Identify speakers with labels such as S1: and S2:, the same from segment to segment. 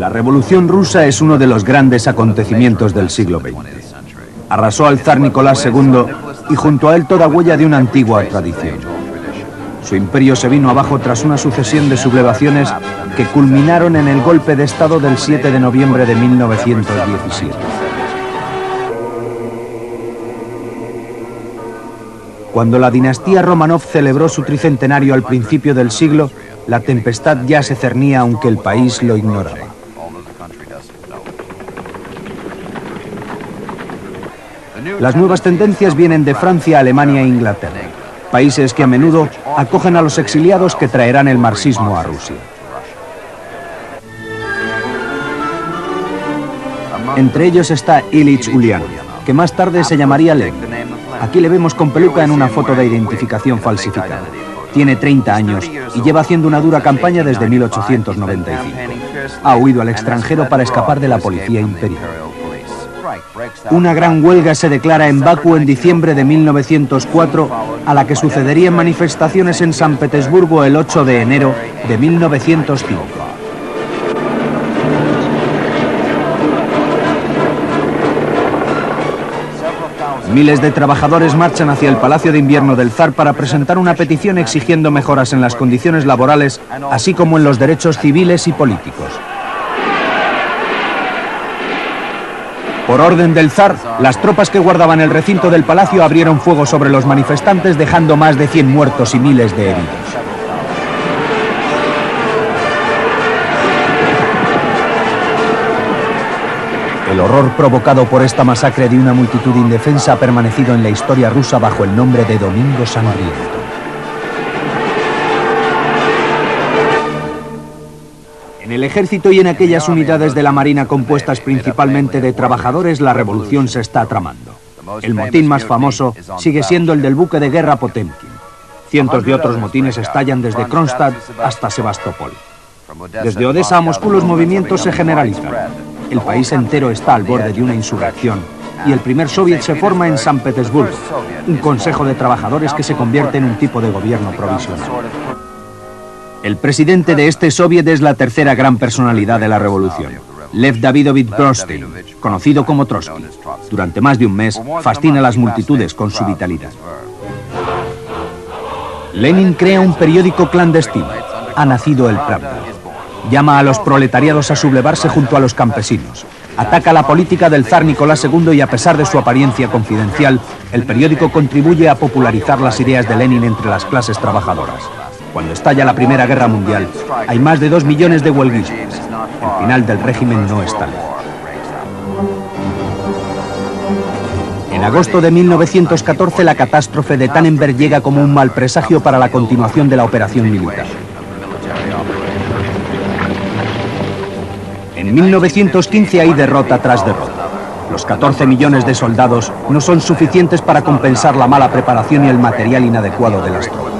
S1: La Revolución Rusa es uno de los grandes acontecimientos del siglo XX. Arrasó al zar Nicolás II y junto a él toda huella de una antigua tradición. Su imperio se vino abajo tras una sucesión de sublevaciones que culminaron en el golpe de Estado del 7 de noviembre de 1917. Cuando la dinastía Románov celebró su tricentenario al principio del siglo, la tempestad ya se cernía aunque el país lo ignoraba. Las nuevas tendencias vienen de Francia, Alemania e Inglaterra, países que a menudo acogen a los exiliados que traerán el marxismo a Rusia. Entre ellos está Ilich Ulyanov, que más tarde se llamaría Lenin. Aquí le vemos con peluca en una foto de identificación falsificada. Tiene 30 años y lleva haciendo una dura campaña desde 1895. Ha huido al extranjero para escapar de la policía imperial. Una gran huelga se declara en Bakú en diciembre de 1904, a la que sucederían manifestaciones en San Petersburgo el 8 de enero de 1905. Miles de trabajadores marchan hacia el Palacio de Invierno del Zar para presentar una petición exigiendo mejoras en las condiciones laborales, así como en los derechos civiles y políticos. Por orden del zar, las tropas que guardaban el recinto del palacio abrieron fuego sobre los manifestantes, dejando más de 100 muertos y miles de heridos. El horror provocado por esta masacre de una multitud indefensa ha permanecido en la historia rusa bajo el nombre de Domingo Sangriento. En el ejército y en aquellas unidades de la Marina compuestas principalmente de trabajadores, la revolución se está tramando. El motín más famoso sigue siendo el del buque de guerra Potemkin. Cientos de otros motines estallan desde Kronstadt hasta Sebastopol. Desde Odessa a Moscú los movimientos se generalizan. El país entero está al borde de una insurrección y el primer soviet se forma en San Petersburgo, un consejo de trabajadores que se convierte en un tipo de gobierno provisional. El presidente de este soviet es la tercera gran personalidad de la revolución, Lev Davidovich Brodsky, conocido como Trotsky. Durante más de un mes fascina a las multitudes con su vitalidad. Lenin crea un periódico clandestino. Ha nacido el Pravda. Llama a los proletariados a sublevarse junto a los campesinos. Ataca la política del zar Nicolás II y a pesar de su apariencia confidencial, el periódico contribuye a popularizar las ideas de Lenin entre las clases trabajadoras. Cuando estalla la Primera Guerra Mundial, hay más de 2 millones de huelguistas. El final del régimen no está lejos. En agosto de 1914, la catástrofe de Tannenberg llega como un mal presagio para la continuación de la operación militar. En 1915 hay derrota tras derrota. Los 14 millones de soldados no son suficientes para compensar la mala preparación y el material inadecuado de las tropas.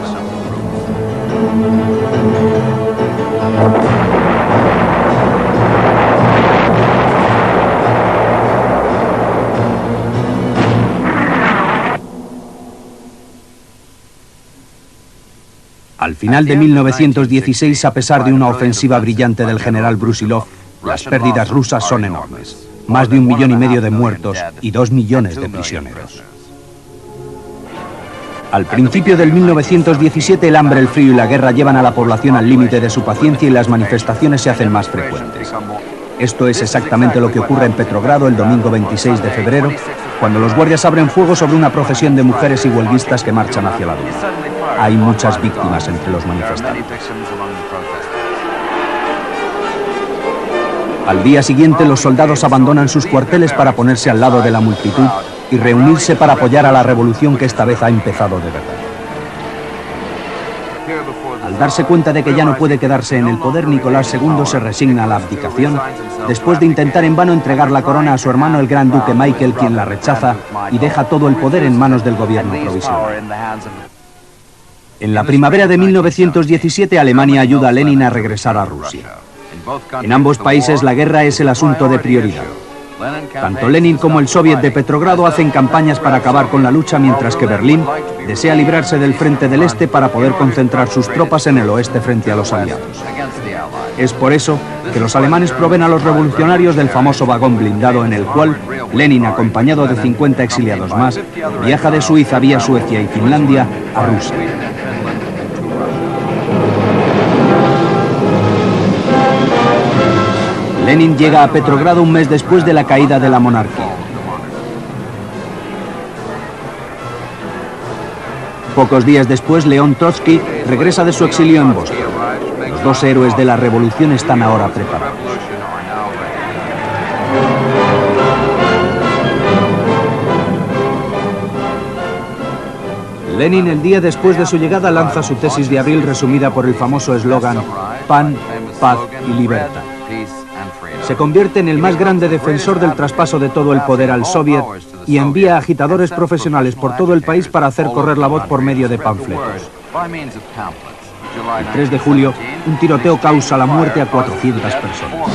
S1: Al final de 1916, a pesar de una ofensiva brillante del general Brusilov, las pérdidas rusas son enormes. Más de 1,5 millones de muertos y 2 millones de prisioneros. Al principio del 1917, el hambre, el frío y la guerra llevan a la población al límite de su paciencia y las manifestaciones se hacen más frecuentes. Esto es exactamente lo que ocurre en Petrogrado el domingo 26 de febrero, cuando los guardias abren fuego sobre una procesión de mujeres y huelguistas que marchan hacia la Duma. Hay muchas víctimas entre los manifestantes. Al día siguiente, los soldados abandonan sus cuarteles para ponerse al lado de la multitud y reunirse para apoyar a la revolución que esta vez ha empezado de verdad. Al darse cuenta de que ya no puede quedarse en el poder, Nicolás II se resigna a la abdicación, después de intentar en vano entregar la corona a su hermano el gran duque Michael, quien la rechaza y deja todo el poder en manos del gobierno provisional. En la primavera de 1917, Alemania ayuda a Lenin a regresar a Rusia. En ambos países la guerra es el asunto de prioridad. Tanto Lenin como el Soviet de Petrogrado hacen campañas para acabar con la lucha, mientras que Berlín desea librarse del frente del este para poder concentrar sus tropas en el oeste frente a los aliados. Es por eso que los alemanes proveen a los revolucionarios del famoso vagón blindado en el cual Lenin, acompañado de 50 exiliados más, viaja de Suiza vía Suecia y Finlandia a Rusia. Lenin llega a Petrogrado un mes después de la caída de la monarquía. Pocos días después, León Trotsky regresa de su exilio en Boston. Los dos héroes de la revolución están ahora preparados. Lenin, el día después de su llegada, lanza su tesis de abril resumida por el famoso eslogan «Pan, paz y libertad». Se convierte en el más grande defensor del traspaso de todo el poder al Soviet y envía agitadores profesionales por todo el país para hacer correr la voz por medio de panfletos. El 3 de julio, un tiroteo causa la muerte a 400 personas.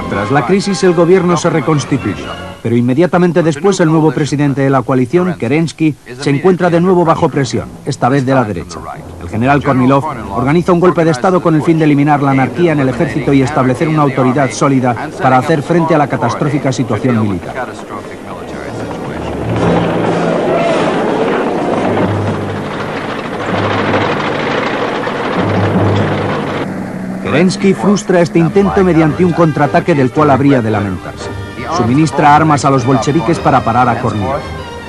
S1: Tras la crisis, el gobierno se reconstituye, pero inmediatamente después el nuevo presidente de la coalición, Kerensky, se encuentra de nuevo bajo presión, esta vez de la derecha. El general Kornilov organiza un golpe de Estado con el fin de eliminar la anarquía en el ejército y establecer una autoridad sólida para hacer frente a la catastrófica situación militar. Kerensky frustra este intento mediante un contraataque del cual habría de lamentarse. Suministra armas a los bolcheviques para parar a Kornilov.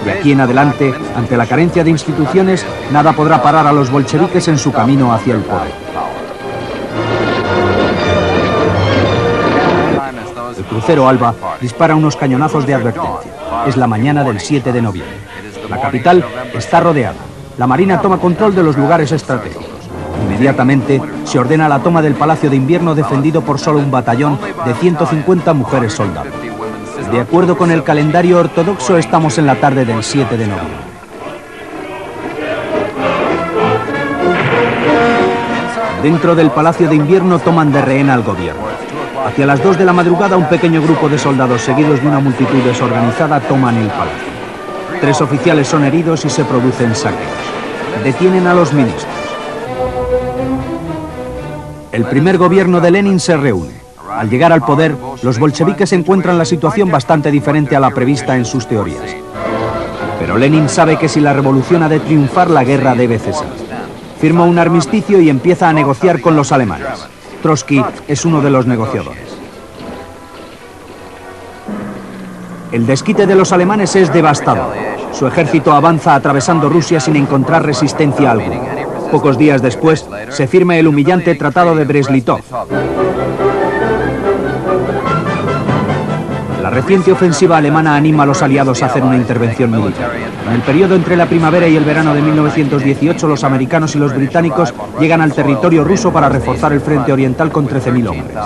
S1: De aquí en adelante, ante la carencia de instituciones, nada podrá parar a los bolcheviques en su camino hacia el poder. El crucero Alba dispara unos cañonazos de advertencia. Es la mañana del 7 de noviembre. La capital está rodeada. La Marina toma control de los lugares estratégicos. Inmediatamente se ordena la toma del Palacio de Invierno, defendido por solo un batallón de 150 mujeres soldados. De acuerdo con el calendario ortodoxo, estamos en la tarde del 7 de noviembre. Dentro del Palacio de Invierno toman de rehén al gobierno. Hacia las 2 de la madrugada, un pequeño grupo de soldados, seguidos de una multitud desorganizada, toman el palacio. 3 oficiales son heridos y se producen saqueos. Detienen a los ministros. El primer gobierno de Lenin se reúne. Al llegar al poder, los bolcheviques encuentran la situación bastante diferente a la prevista en sus teorías. Pero Lenin sabe que si la revolución ha de triunfar, la guerra debe cesar. Firma un armisticio y empieza a negociar con los alemanes. Trotsky es uno de los negociadores. El desquite de los alemanes es devastador. Su ejército avanza atravesando Rusia sin encontrar resistencia alguna. Pocos días después, se firma el humillante Tratado de Brest-Litov. La reciente ofensiva alemana anima a los aliados a hacer una intervención militar. En el periodo entre la primavera y el verano de 1918, los americanos y los británicos llegan al territorio ruso para reforzar el frente oriental con 13.000 hombres.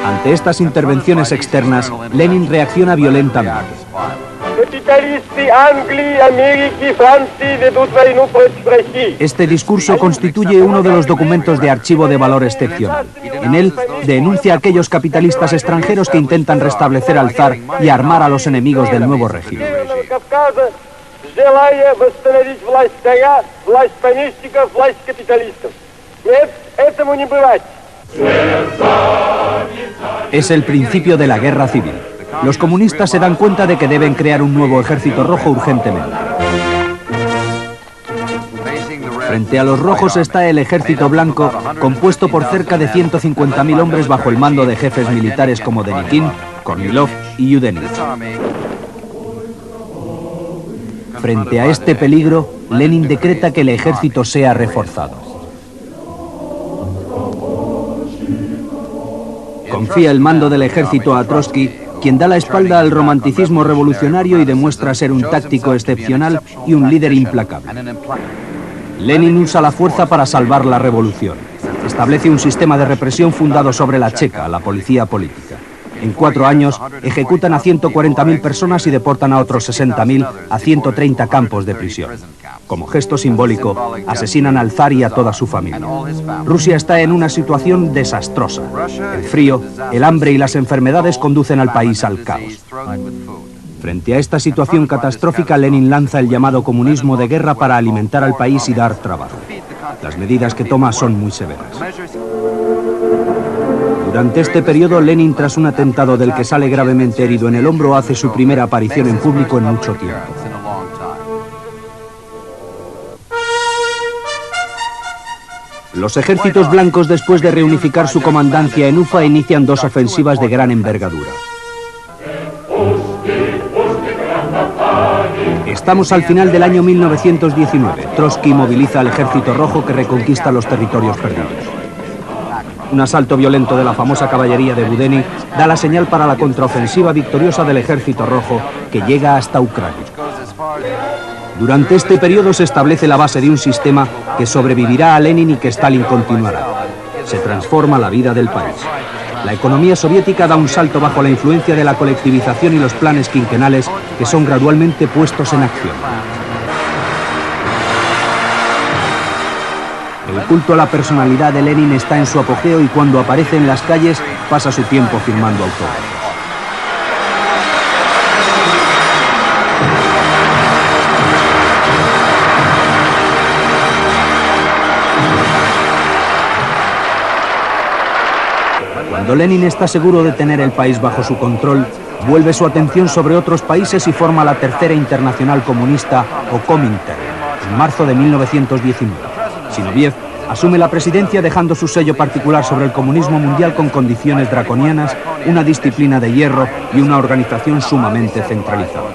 S1: Ante estas intervenciones externas, Lenin reacciona violentamente. Este discurso constituye uno de los documentos de archivo de valor excepcional. En él denuncia a aquellos capitalistas extranjeros que intentan restablecer al zar y armar a los enemigos del nuevo régimen. Es el principio de la guerra civil. Los comunistas se dan cuenta de que deben crear un nuevo ejército rojo urgentemente. Frente a los rojos está el ejército blanco, compuesto por cerca de 150.000 hombres bajo el mando de jefes militares como Denikin, Kornilov y Yudenich. Frente a este peligro, Lenin decreta que el ejército sea reforzado. Confía el mando del ejército a Trotsky, quien da la espalda al romanticismo revolucionario y demuestra ser un táctico excepcional y un líder implacable. Lenin usa la fuerza para salvar la revolución. Establece un sistema de represión fundado sobre la checa, la policía política. En 4 años ejecutan a 140.000 personas y deportan a otros 60.000 a 130 campos de prisión. Como gesto simbólico, asesinan al zar y a toda su familia. Rusia está en una situación desastrosa. El frío, el hambre y las enfermedades conducen al país al caos. Frente a esta situación catastrófica, Lenin lanza el llamado comunismo de guerra para alimentar al país y dar trabajo. Las medidas que toma son muy severas. Durante este periodo, Lenin, tras un atentado del que sale gravemente herido en el hombro, hace su primera aparición en público en mucho tiempo. Los ejércitos blancos, después de reunificar su comandancia en Ufa, inician 2 ofensivas de gran envergadura. Estamos al final del año 1919. Trotsky moviliza al Ejército Rojo que reconquista los territorios perdidos. Un asalto violento de la famosa caballería de Budeni da la señal para la contraofensiva victoriosa del Ejército Rojo que llega hasta Ucrania. Durante este periodo se establece la base de un sistema que sobrevivirá a Lenin y que Stalin continuará. Se transforma la vida del país. La economía soviética da un salto bajo la influencia de la colectivización y los planes quinquenales que son gradualmente puestos en acción. El culto a la personalidad de Lenin está en su apogeo y cuando aparece en las calles pasa su tiempo firmando autógrafos. Cuando Lenin está seguro de tener el país bajo su control, vuelve su atención sobre otros países y forma la Tercera Internacional Comunista, o Comintern, en marzo de 1919. Zinoviev asume la presidencia dejando su sello particular sobre el comunismo mundial con condiciones draconianas, una disciplina de hierro y una organización sumamente centralizada.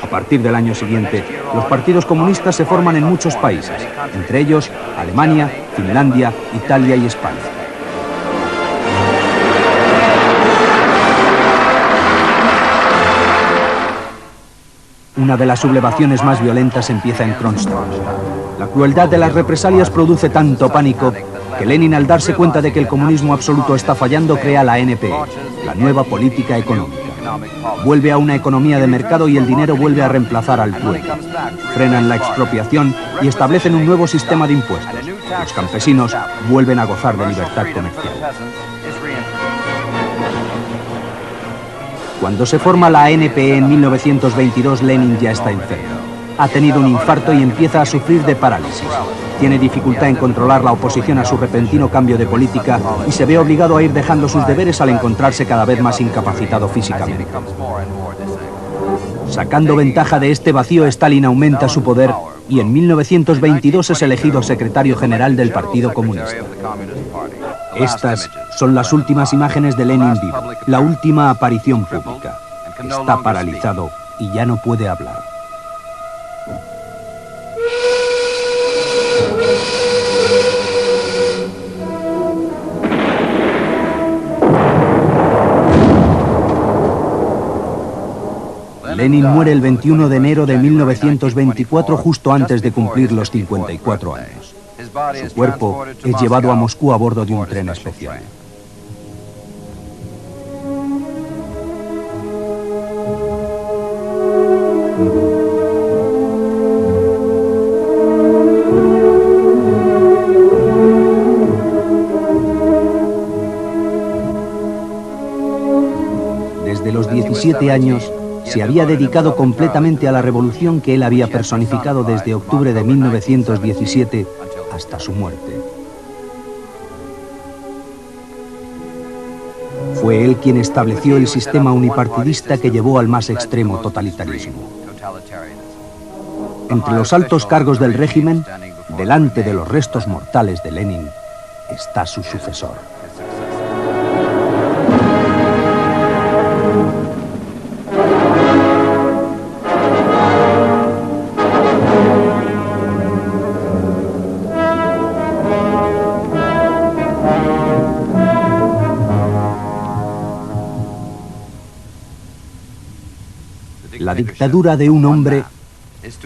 S1: A partir del año siguiente, los partidos comunistas se forman en muchos países, entre ellos Alemania, Finlandia, Italia y España. Una de las sublevaciones más violentas empieza en Kronstadt. La crueldad de las represalias produce tanto pánico que Lenin, al darse cuenta de que el comunismo absoluto está fallando, crea la NPE, la nueva política económica. Vuelve a una economía de mercado y el dinero vuelve a reemplazar al pueblo. Frenan la expropiación y establecen un nuevo sistema de impuestos. Los campesinos vuelven a gozar de libertad comercial. Cuando se forma la NPE en 1922, Lenin ya está enfermo. Ha tenido un infarto y empieza a sufrir de parálisis. Tiene dificultad en controlar la oposición a su repentino cambio de política y se ve obligado a ir dejando sus deberes al encontrarse cada vez más incapacitado físicamente. Sacando ventaja de este vacío, Stalin aumenta su poder y en 1922 es elegido secretario general del Partido Comunista. Estas son las últimas imágenes de Lenin vivo, la última aparición pública. Está paralizado y ya no puede hablar. Lenin muere el 21 de enero de 1924, justo antes de cumplir los 54 años. Su cuerpo es llevado a Moscú a bordo de un tren especial. Desde los 17 años, se había dedicado completamente a la revolución que él había personificado desde octubre de 1917 hasta su muerte. Fue él quien estableció el sistema unipartidista que llevó al más extremo totalitarismo. Entre los altos cargos del régimen, delante de los restos mortales de Lenin, está su sucesor. La dictadura de un hombre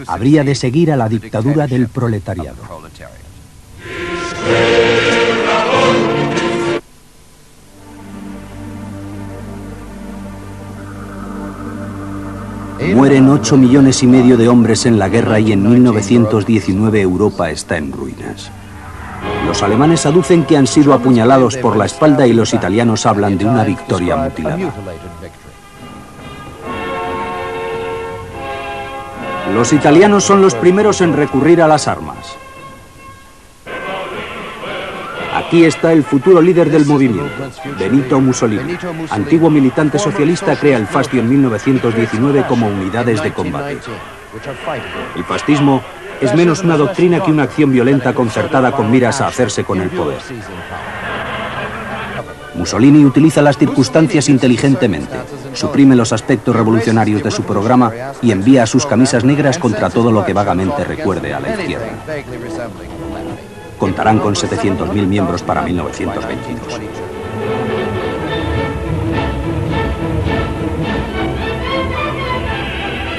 S1: habría de seguir a la dictadura del proletariado. Mueren 8,5 millones de hombres en la guerra y en 1919 Europa está en ruinas. Los alemanes aducen que han sido apuñalados por la espalda y los italianos hablan de una victoria mutilada. Los italianos son los primeros en recurrir a las armas. Aquí está el futuro líder del movimiento, Benito Mussolini. Antiguo militante socialista, crea el Fastio en 1919 como unidades de combate. El fascismo es menos una doctrina que una acción violenta concertada con miras a hacerse con el poder. Mussolini utiliza las circunstancias inteligentemente, suprime los aspectos revolucionarios de su programa y envía a sus camisas negras contra todo lo que vagamente recuerde a la izquierda. Contarán con 700.000 miembros para 1922.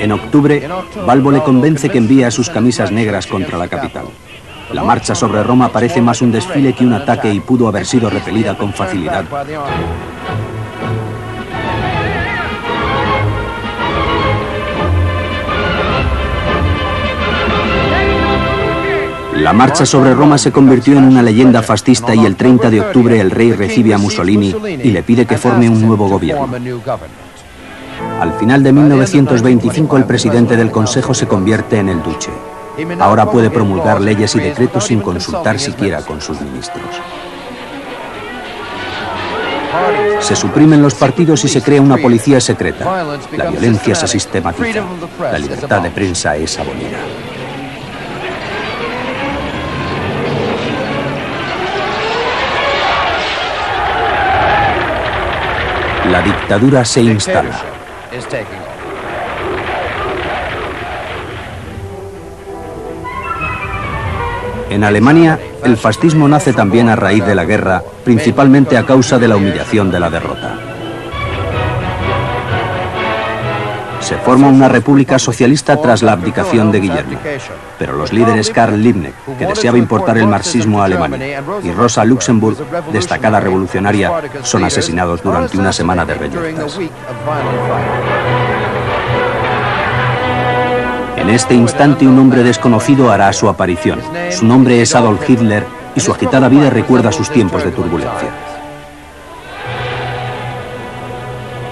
S1: En octubre, Balbo le convence que envíe a sus camisas negras contra la capital. La marcha sobre Roma parece más un desfile que un ataque y pudo haber sido repelida con facilidad. La marcha sobre Roma se convirtió en una leyenda fascista y el 30 de octubre el rey recibe a Mussolini y le pide que forme un nuevo gobierno. Al final de 1925 el presidente del Consejo se convierte en el duce. Ahora puede promulgar leyes y decretos sin consultar siquiera con sus ministros. Se suprimen los partidos y se crea una policía secreta. La violencia se sistematiza. La libertad de prensa es abolida. La dictadura se instala. En Alemania, el fascismo nace también a raíz de la guerra, principalmente a causa de la humillación de la derrota. Se forma una república socialista tras la abdicación de Guillermo, pero los líderes Karl Liebknecht, que deseaba importar el marxismo a Alemania, y Rosa Luxemburg, destacada revolucionaria, son asesinados durante una semana de reyertas. En este instante un hombre desconocido hará su aparición. Su nombre es Adolf Hitler y su agitada vida recuerda sus tiempos de turbulencia.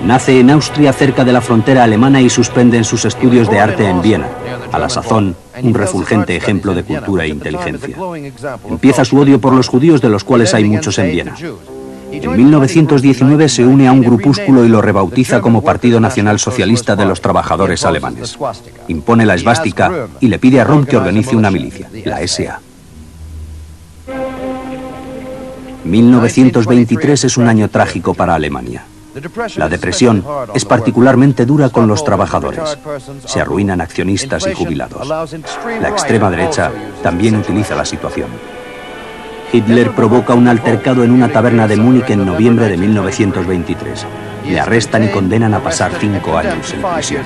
S1: Nace en Austria cerca de la frontera alemana y suspende sus estudios de arte en Viena. A la sazón, un refulgente ejemplo de cultura e inteligencia. Empieza su odio por los judíos, de los cuales hay muchos en Viena. En 1919 se une a un grupúsculo y lo rebautiza como Partido Nacional Socialista de los Trabajadores Alemanes. Impone la esvástica y le pide a Rom que organice una milicia, la SA. 1923 es un año trágico para Alemania. La depresión es particularmente dura con los trabajadores. Se arruinan accionistas y jubilados. La extrema derecha también utiliza la situación. Hitler provoca un altercado en una taberna de Múnich en noviembre de 1923. Le arrestan y condenan a pasar 5 años en prisión.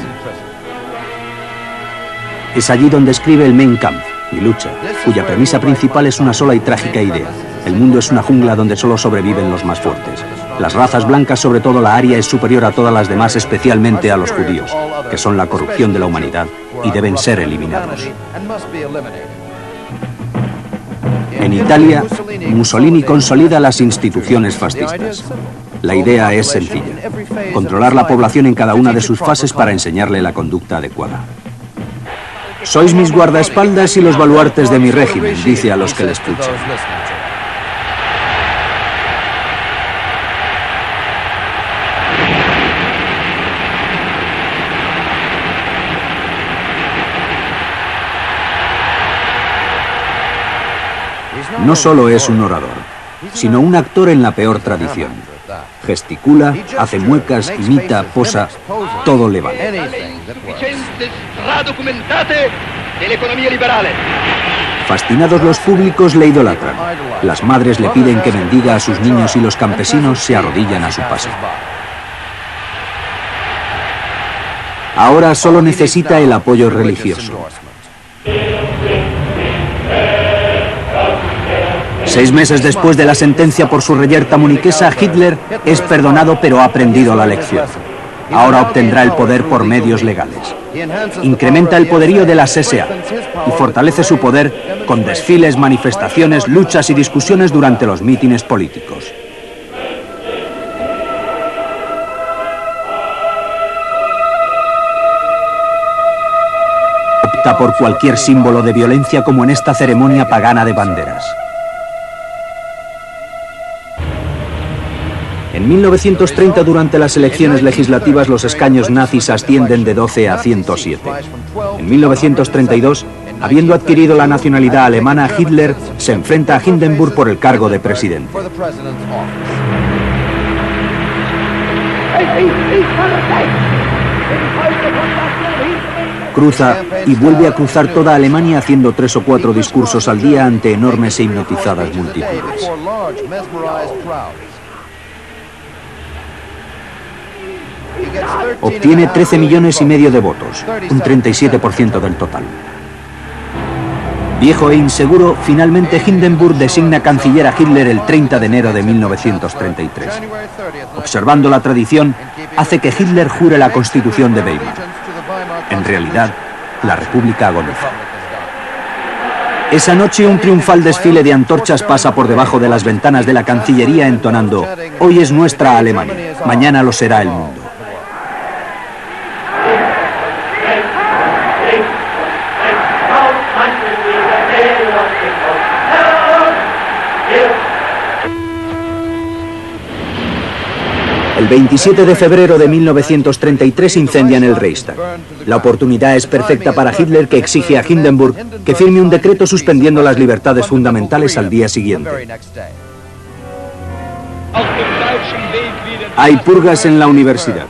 S1: Es allí donde escribe el Mein Kampf, Mi lucha, cuya premisa principal es una sola y trágica idea. El mundo es una jungla donde solo sobreviven los más fuertes. Las razas blancas, sobre todo la aria, es superior a todas las demás, especialmente a los judíos, que son la corrupción de la humanidad y deben ser eliminados. En Italia, Mussolini consolida las instituciones fascistas. La idea es sencilla: controlar la población en cada una de sus fases para enseñarle la conducta adecuada. Sois mis guardaespaldas y los baluartes de mi régimen, dice a los que le escuchan. No solo es un orador, sino un actor en la peor tradición. Gesticula, hace muecas, imita, posa, todo le vale. Fascinados los públicos le idolatran. Las madres le piden que bendiga a sus niños y los campesinos se arrodillan a su paso. Ahora solo necesita el apoyo religioso. 6 meses después de la sentencia por su reyerta muniquesa, Hitler es perdonado, pero ha aprendido la lección. Ahora obtendrá el poder por medios legales. Incrementa el poderío de las SA y fortalece su poder con desfiles, manifestaciones, luchas y discusiones durante los mítines políticos. Opta por cualquier símbolo de violencia, como en esta ceremonia pagana de banderas. En 1930, durante las elecciones legislativas, los escaños nazis ascienden de 12 a 107. En 1932, habiendo adquirido la nacionalidad alemana, Hitler se enfrenta a Hindenburg por el cargo de presidente. Cruza y vuelve a cruzar toda Alemania haciendo 3 o 4 discursos al día ante enormes e hipnotizadas multitudes. Obtiene 13,5 millones de votos, un 37% del total. Viejo e inseguro, finalmente Hindenburg designa canciller a Hitler el 30 de enero de 1933. Observando la tradición, hace que Hitler jure la Constitución de Weimar. En realidad, la República agoniza. Esa noche, un triunfal desfile de antorchas pasa por debajo de las ventanas de la Cancillería entonando: "Hoy es nuestra Alemania, mañana lo será el mundo". El 27 de febrero de 1933 incendian el Reichstag. La oportunidad es perfecta para Hitler, que exige a Hindenburg que firme un decreto suspendiendo las libertades fundamentales al día siguiente. Hay purgas en la universidad.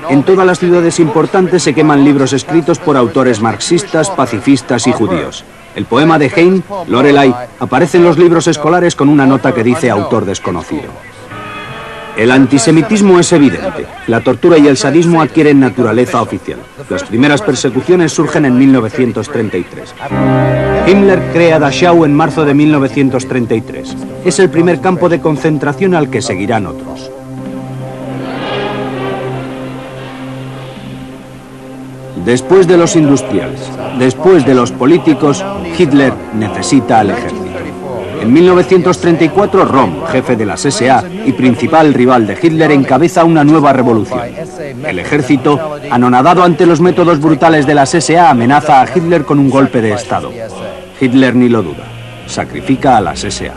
S1: En todas las ciudades importantes se queman libros escritos por autores marxistas, pacifistas y judíos. El poema de Heine, Lorelei, aparece en los libros escolares con una nota que dice autor desconocido. El antisemitismo es evidente. La tortura y el sadismo adquieren naturaleza oficial. Las primeras persecuciones surgen en 1933. Himmler crea Dachau en marzo de 1933. Es el primer campo de concentración al que seguirán otros. Después de los industriales, después de los políticos, Hitler necesita al ejército. En 1934, Röhm, jefe de las SA y principal rival de Hitler, encabeza una nueva revolución. El ejército, anonadado ante los métodos brutales de las SA, amenaza a Hitler con un golpe de Estado. Hitler ni lo duda, sacrifica a las SA.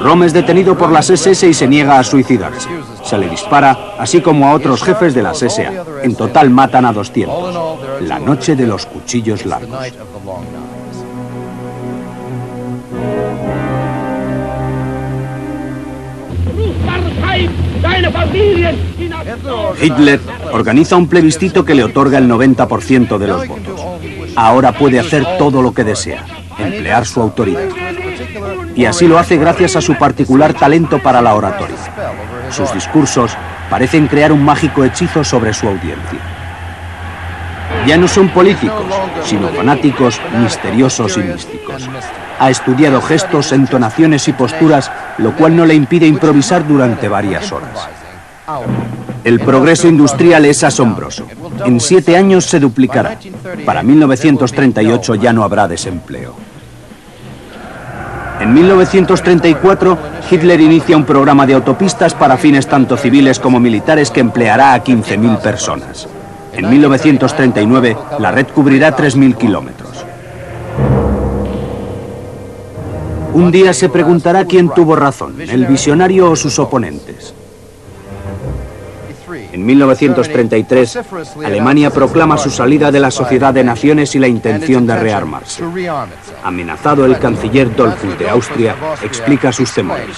S1: Röhm es detenido por las SS y se niega a suicidarse. Se le dispara, así como a otros jefes de las SA. En total matan a 200. La noche de los cuchillos largos. Hitler organiza un plebiscito que le otorga el 90% de los votos. Ahora puede hacer todo lo que desea, emplear su autoridad. Y así lo hace gracias a su particular talento para la oratoria. Sus discursos parecen crear un mágico hechizo sobre su audiencia. Ya no son políticos, sino fanáticos, misteriosos y místicos. Ha estudiado gestos, entonaciones y posturas, lo cual no le impide improvisar durante varias horas. El progreso industrial es asombroso. En 7 años se duplicará. Para 1938 ya no habrá desempleo. En 1934, Hitler inicia un programa de autopistas para fines tanto civiles como militares que empleará a 15.000 personas. En 1939, la red cubrirá 3.000 kilómetros. Un día se preguntará quién tuvo razón, el visionario o sus oponentes. En 1933, Alemania proclama su salida de la Sociedad de Naciones y la intención de rearmarse. Amenazado, el canciller Dollfuss de Austria explica sus temores.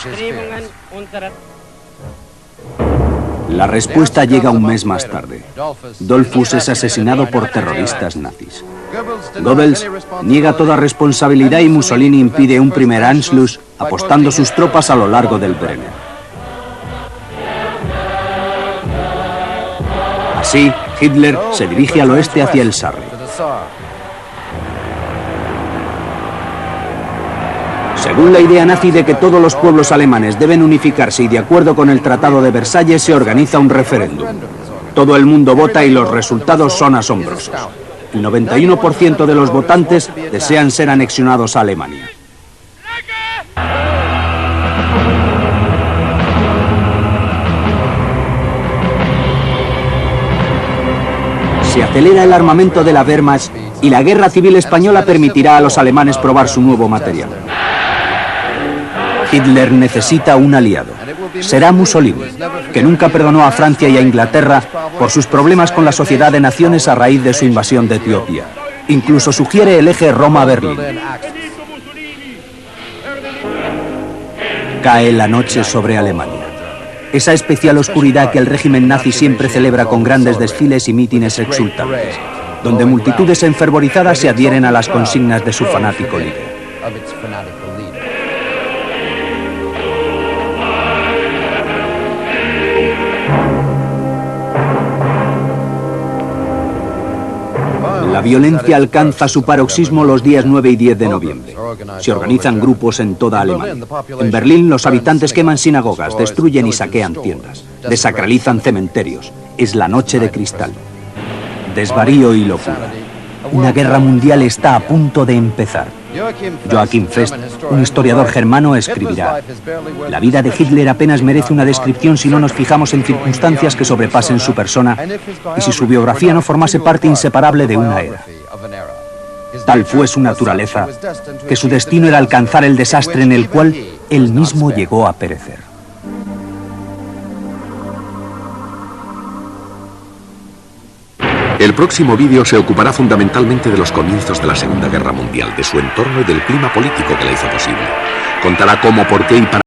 S1: La respuesta llega un mes más tarde. Dollfuss es asesinado por terroristas nazis. Goebbels niega toda responsabilidad y Mussolini impide un primer Anschluss, apostando sus tropas a lo largo del Brenner. Así, Hitler se dirige al oeste hacia el Sarre. Según la idea nazi de que todos los pueblos alemanes deben unificarse y de acuerdo con el Tratado de Versalles, se organiza un referéndum. Todo el mundo vota y los resultados son asombrosos. El 91% de los votantes desean ser anexionados a Alemania. Se acelera el armamento de la Wehrmacht y la guerra civil española permitirá a los alemanes probar su nuevo material. Hitler necesita un aliado. Será Mussolini, que nunca perdonó a Francia y a Inglaterra por sus problemas con la Sociedad de Naciones a raíz de su invasión de Etiopía. Incluso sugiere el eje Roma-Berlín. Cae la noche sobre Alemania. Esa especial oscuridad que el régimen nazi siempre celebra con grandes desfiles y mítines exultantes, donde multitudes enfervorizadas se adhieren a las consignas de su fanático líder. La violencia alcanza su paroxismo los días 9 y 10 de noviembre. Se organizan grupos en toda Alemania. En Berlín, los habitantes queman sinagogas, destruyen y saquean tiendas, desacralizan cementerios. Es la noche de cristal. Desvarío y locura. Una guerra mundial está a punto de empezar. Joachim Fest, un historiador germano, escribirá: la vida de Hitler apenas merece una descripción si no nos fijamos en circunstancias que sobrepasen su persona y si su biografía no formase parte inseparable de una era. Tal fue su naturaleza, que su destino era alcanzar el desastre en el cual él mismo llegó a perecer.
S2: El próximo vídeo se ocupará fundamentalmente de los comienzos de la Segunda Guerra Mundial, de su entorno y del clima político que la hizo posible. Contará cómo, por qué y para